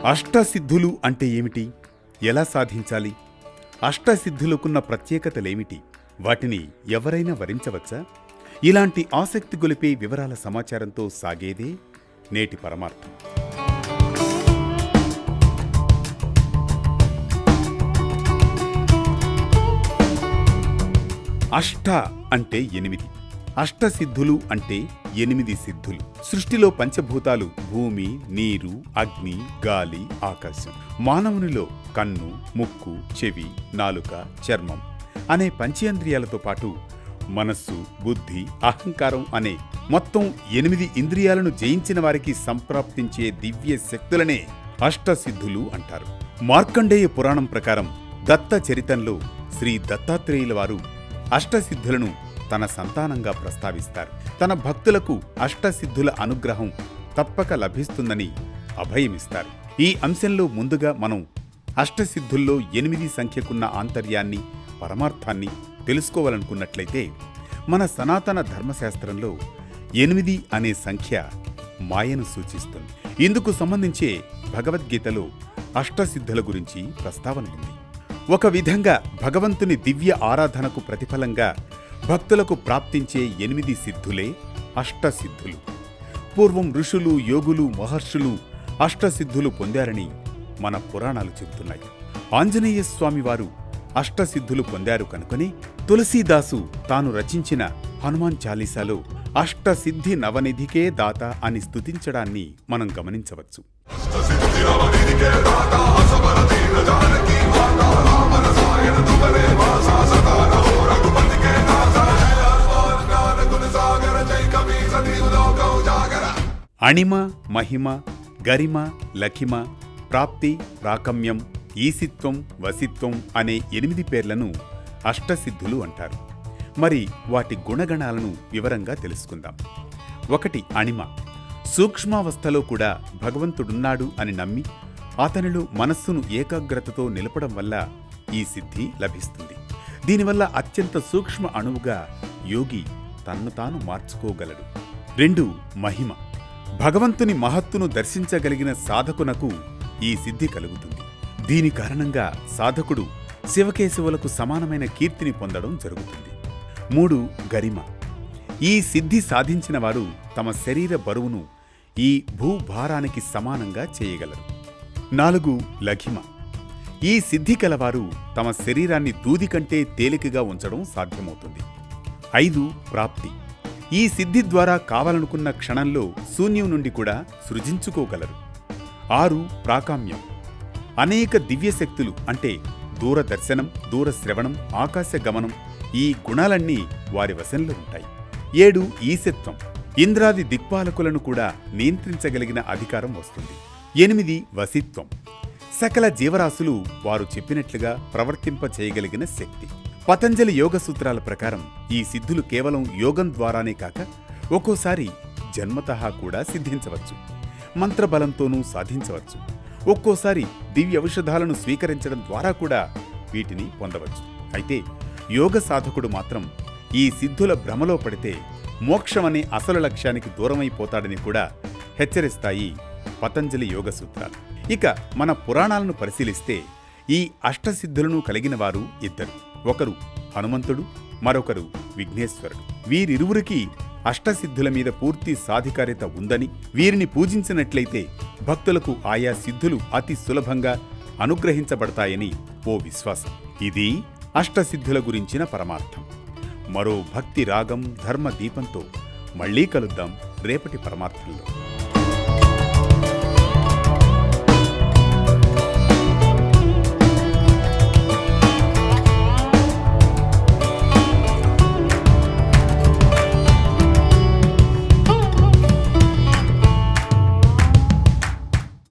అష్టసిద్ధులు అంటే ఏమిటి? ఎలా సాధించాలి? అష్టసిద్ధులకున్న ప్రత్యేకతలేమిటి? వాటిని ఎవరైనా వరించవచ్చా? ఇలాంటి ఆసక్తి గొలిపే వివరాల సమాచారంతో సాగేదే నేటి పరమార్థం. అష్ట అంటే 8. అష్టసిద్ధులు అంటే 8 సిద్ధులు. సృష్టిలో పంచభూతాలు భూమి, నీరు, అగ్ని, గాలి, ఆకాశం. మానవునిలో కన్ను, ముక్కు, చెవి, నాలుక, చర్మం అనే పంచేంద్రియాలతో పాటు మనస్సు, బుద్ధి, అహంకారం అనే మొత్తం 8 ఇంద్రియాలను జయించిన వారికి సంప్రాప్తించే దివ్య శక్తులనే అష్టసిద్ధులు అంటారు. మార్కండేయ పురాణం ప్రకారం దత్త చరితంలో శ్రీ దత్తాత్రేయుల వారు అష్టసిద్ధులను తన సంతానంగా ప్రస్తావిస్తారు. తన భక్తులకు అష్టసిద్ధుల అనుగ్రహం తప్పక లభిస్తుందని అభయమిస్తారు. ఈ అంశంలో ముందుగా మనం అష్టసిద్ధుల్లో 8 సంఖ్యకున్న ఆంతర్యాన్ని, పరమార్థాన్ని తెలుసుకోవాలనుకున్నట్లయితే మన సనాతన ధర్మశాస్త్రంలో 8 అనే సంఖ్య మాయను సూచిస్తుంది. ఇందుకు సంబంధించే భగవద్గీతలో అష్టసిద్ధుల గురించి ప్రస్తావన ఉంది. ఒక విధంగా భగవంతుని దివ్య ఆరాధనకు ప్రతిఫలంగా భక్తులకు ప్రాప్తించే 8 సిద్ధులే అష్టసిద్ధులు. పూర్వం ఋషులు, యోగులు, మహర్షులు అష్టసిద్ధులు పొందారని మన పురాణాలు చెబుతున్నాయి. ఆంజనేయ స్వామి వారు అష్టసిద్ధులు పొందారు కనుకొని తులసీదాసు తాను రచించిన హనుమాన్ చాలీసాలో అష్టసిద్ధి నవనిధికే దాత అని స్తుతించడాన్ని మనం గమనించవచ్చు. అణిమ, మహిమ, గరిమ, లఖిమ, ప్రాప్తి, ప్రాకమ్యం, ఈసిత్వం, వసిత్వం అనే 8 పేర్లను అష్టసిద్ధులు అంటారు. మరి వాటి గుణగణాలను వివరంగా తెలుసుకుందాం. 1. అణిమ. సూక్ష్మావస్థలో కూడా భగవంతుడున్నాడు అని నమ్మి అతనిలో మనస్సును ఏకాగ్రతతో నిలపడం వల్ల ఈ సిద్ధి లభిస్తుంది. దీనివల్ల అత్యంత సూక్ష్మ అణువుగా యోగి తన్ను తాను మార్చుకోగలడు. 2. మహిమ. భగవంతుని మహత్తును దర్శించగలిగిన సాధకునకు ఈ సిద్ధి కలుగుతుంది. దీని కారణంగా సాధకుడు శివకేశవులకు సమానమైన కీర్తిని పొందడం జరుగుతుంది. 3. గరిమ. ఈ సిద్ధి సాధించిన వారు తమ శరీర బరువును ఈ భూభారానికి సమానంగా చేయగలరు. 4. లఘిమ. ఈ సిద్ధి కలవారు తమ శరీరాన్ని దూది కంటే తేలికగా ఉంచడం సాధ్యమవుతుంది. 5. ప్రాప్తి. ఈ సిద్ధి ద్వారా కావాలనుకున్న క్షణంలో శూన్యం నుండి కూడా సృజించుకోగలరు. 6. ప్రాకామ్యం. అనేక దివ్యశక్తులు అంటే దూరదర్శనం, దూరశ్రవణం, ఆకాశ గమనం ఈ గుణాలన్నీ వారి వశంలో ఉంటాయి. 7. ఈశత్వం. ఇంద్రాది దిక్పాలకులను కూడా నియంత్రించగలిగిన అధికారం వస్తుంది. 8. వసిత్వం. సకల జీవరాశులు వారు చెప్పినట్లుగా ప్రవర్తింప చేయగలిగిన శక్తి. పతంజలి యోగ సూత్రాల ప్రకారం ఈ సిద్ధులు కేవలం యోగం ద్వారానే కాక ఒక్కోసారి జన్మతః కూడా సిద్ధించవచ్చు. మంత్రబలంతోనూ సాధించవచ్చు. ఒక్కోసారి దివ్య ఔషధాలను స్వీకరించడం ద్వారా కూడా వీటిని పొందవచ్చు. అయితే యోగ సాధకుడు మాత్రం ఈ సిద్ధుల భ్రమలో పడితే మోక్షమనే అసలు లక్ష్యానికి దూరమైపోతాడని కూడా హెచ్చరిస్తాయి పతంజలి యోగ సూత్రాలు. ఇక మన పురాణాలను పరిశీలిస్తే ఈ అష్టసిద్ధులను కలిగిన వారు 2. ఒకరు హనుమంతుడు, మరొకరు విఘ్నేశ్వరుడు. వీరిరువురికి అష్టసిద్ధుల మీద పూర్తి సాధికారిత ఉందని, వీరిని పూజించినట్లయితే భక్తులకు ఆయా సిద్ధులు అతి సులభంగా అనుగ్రహించబడతాయని ఓ విశ్వాసం. ఇది అష్టసిద్ధుల గురించిన పరమార్థం. మరో భక్తి రాగం, ధర్మ దీపంతో మళ్లీ కలుద్దాం రేపటి పరమార్థంలో.